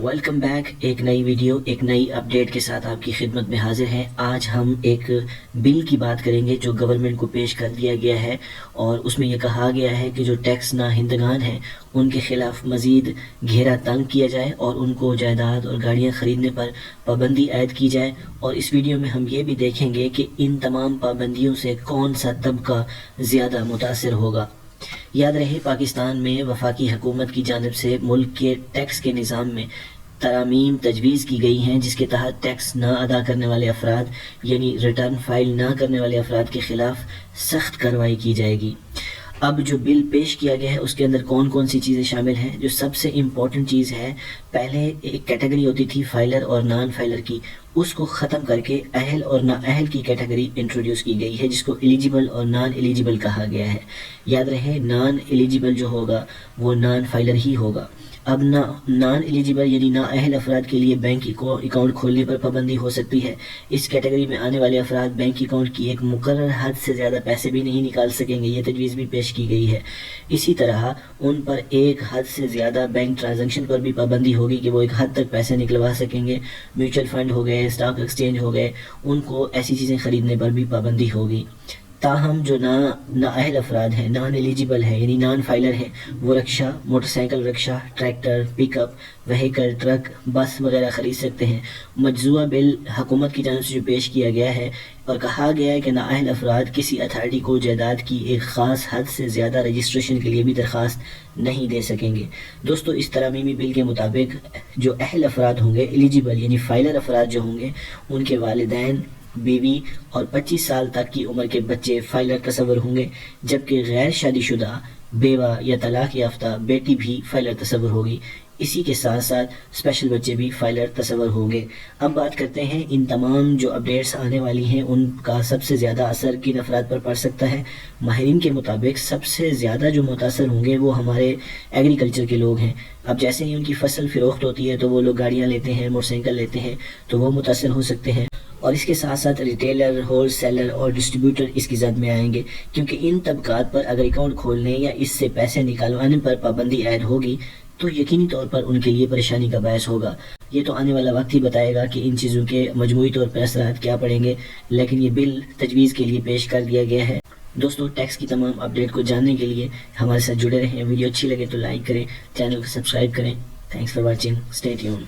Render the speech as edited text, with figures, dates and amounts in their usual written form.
Welcome back. ایک نئی video ایک نئی اپڈیٹ کے ساتھ آپ کی خدمت میں حاضر ہیں. آج ہم ایک بل کی بات کریں گے جو گورنمنٹ کو پیش کر دیا گیا ہے، اور اس میں یہ کہا گیا ہے کہ جو ٹیکس ناہندگان ہیں ان کے خلاف مزید گھیرا تنگ کیا جائے اور ان کو جائیداد اور گاڑیاں خریدنے پر پابندی عائد کی جائے. اور اس ویڈیو میں ہم یہ بھی دیکھیں گے کہ ان تمام پابندیوں سے کون سا طبقہ زیادہ متاثر ہوگا. یاد رہے، پاکستان میں وفاقی حکومت کی جانب سے ملک کے ٹیکس کے نظام میں ترامیم تجویز کی گئی ہیں، جس کے تحت ٹیکس نہ ادا کرنے والے افراد یعنی ریٹرن فائل نہ کرنے والے افراد کے خلاف سخت کارروائی کی جائے گی. اب جو بل پیش کیا گیا ہے اس کے اندر کون کون سی چیزیں شامل ہیں؟ جو سب سے امپورٹنٹ چیز ہے، پہلے ایک کیٹیگری ہوتی تھی فائلر اور نان فائلر کی، اس کو ختم کر کے اہل اور نا اہل کی کیٹیگری انٹروڈیوس کی گئی ہے، جس کو ایلیجیبل اور نان ایلیجیبل کہا گیا ہے. یاد رہے، نان ایلیجیبل جو ہوگا وہ نان فائلر ہی ہوگا. اب نان ایلیجیبل یعنی نا اہل افراد کے لیے بینک اکاؤنٹ کھولنے پر پابندی ہو سکتی ہے. اس کیٹیگری میں آنے والے افراد بینک اکاؤنٹ کی ایک مقرر حد سے زیادہ پیسے بھی نہیں نکال سکیں گے، یہ تجویز بھی پیش کی گئی ہے. اسی طرح ان پر ایک حد سے زیادہ بینک ٹرانزیکشن پر بھی پابندی ہوگی کہ وہ ایک حد تک پیسے نکلوا سکیں گے. میوچل فنڈ ہو گئے، اسٹاک ایکسچینج ہو گئے، ان کو ایسی چیزیں خریدنے پر بھی پابندی ہوگی. تاہم جو نااہل افراد ہیں، نان ایلیجیبل ہیں یعنی نان فائلر ہیں، وہ رکشہ، موٹر سائیکل رکشہ، ٹریکٹر، پک اپ وہیکل، ٹرک، بس وغیرہ خرید سکتے ہیں. مجزوہ بل حکومت کی جانب سے جو پیش کیا گیا ہے اور کہا گیا ہے کہ نااہل افراد کسی اتھارٹی کو جائیداد کی ایک خاص حد سے زیادہ رجسٹریشن کے لیے بھی درخواست نہیں دے سکیں گے. دوستو، اس ترمیمی بل کے مطابق جو اہل افراد ہوں گے، ایلیجیبل یعنی فائلر افراد جو ہوں گے، ان کے والدین، بیوی اور 25 سال تک کی عمر کے بچے فائلر تصور ہوں گے، جبکہ غیر شادی شدہ، بیوہ یا طلاق یافتہ بیٹی بھی فائلر تصور ہوگی. اسی کے ساتھ ساتھ اسپیشل بچے بھی فائلر تصور ہوں گے. اب بات کرتے ہیں ان تمام جو اپڈیٹس آنے والی ہیں ان کا سب سے زیادہ اثر کن افراد پر پڑ سکتا ہے. ماہرین کے مطابق سب سے زیادہ جو متاثر ہوں گے وہ ہمارے ایگریکلچر کے لوگ ہیں. اب جیسے ہی ان کی فصل فروخت ہوتی ہے تو وہ لوگ گاڑیاں لیتے ہیں، موٹر سائیکل لیتے ہیں، تو وہ متاثر ہو سکتے ہیں. اور اس کے ساتھ ساتھ ریٹیلر، ہول سیلر اور ڈسٹریبیوٹر اس کی زد میں آئیں گے، کیونکہ ان طبقات پر اگر اکاؤنٹ کھولنے یا اس سے پیسے نکالوانے پر پابندی عائد ہوگی تو یقینی طور پر ان کے لیے پریشانی کا باعث ہوگا. یہ تو آنے والا وقت ہی بتائے گا کہ ان چیزوں کے مجموعی طور پر اثرات کیا پڑیں گے، لیکن یہ بل تجویز کے لیے پیش کر دیا گیا ہے. دوستو، ٹیکس کی تمام اپڈیٹ کو جاننے کے لیے ہمارے ساتھ جڑے رہیں. ویڈیو اچھی لگے تو لائک کریں، چینل کو سبسکرائب کریں. Thanks for watching. Stay tune.